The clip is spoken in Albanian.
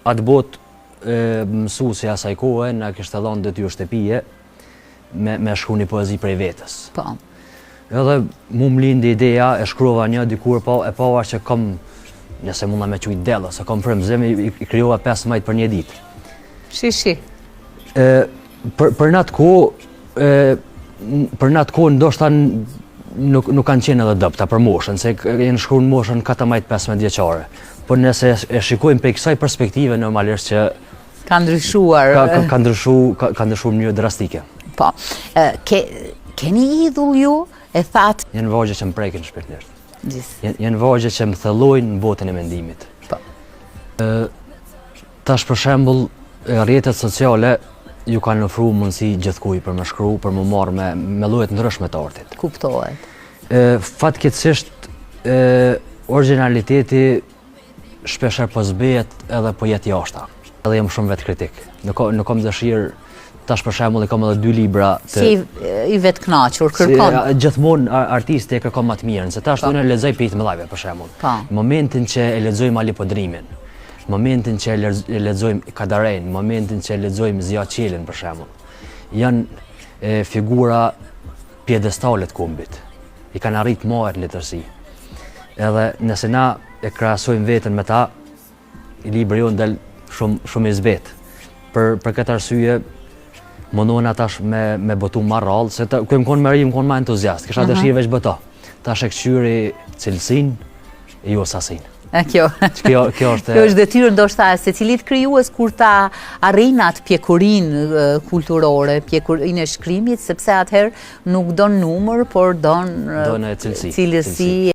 atë botë mësuesi asaj kohe na kishte dhënë detyrë shtëpie me shkruaj një poezi prej vetës. Po. Edhe mu më lindi ideja, e shkruava një dikur, e pava që kam, nëse munda me qujtë dellë, se kam frymëzim, i krijova 5 majt për një ditë. Shi. Për në atë kohë ndoshta nuk kanë qenë edhe dëpta për moshën, se jenë shkruar në moshën 14-15 vjeçare. Por nëse e shikojmë prej kësaj perspektive, normalisht që ka ndryshuar. Ka ndryshuar në mënyrë drastike. Po. Keni idhull ju? E thatë... Janë vogje që më prekin shpirtërisht. Janë vogje që më thellojnë në botën e mendimit. Po. Tash për shembull, rrjetet sociale ju kanë ofruar mundësi gjithkujt për më shkruaj, për më marrë me lloje të ndryshme të artit. Kuptohet. Fatkeqësisht originaliteti shpeshherë po zbehet edhe po jet jashta. Edhe jam shumë vetkritik. Nuk kam dëshirë. Tash për shembull kam edhe 2 libra Si i vetkënaqur, kërkon. Gjithmonë artisti e kërkon më të mirën, se tash unë lexoj për të mëdhave për shembull. Momentin që e lexojmë Ali Podrimin, momentin që e lexojmë Kadarein, momentin që e lexojmë Zia Qelin për shembull, janë figura pjedestale të kombit. I kanë arrit marrë në letërsi. Edhe nëse na e krahasojmë veten me ta, i libri jonë del shumë i zbet. Për këtë arsye mundohen atash me botu ma rrallë, se ku më konë me ri, më konë ma entuziast, kisha dëshirë veç bëta. Tash e këqyri cilësin e jo sasin. Kjo është detyrë ndoshta se cilit krijues kur ta arrin atë pjekurinë kulturore, pjekurinë e shkrimit, sepse atëherë nuk don numër, por don cilësi.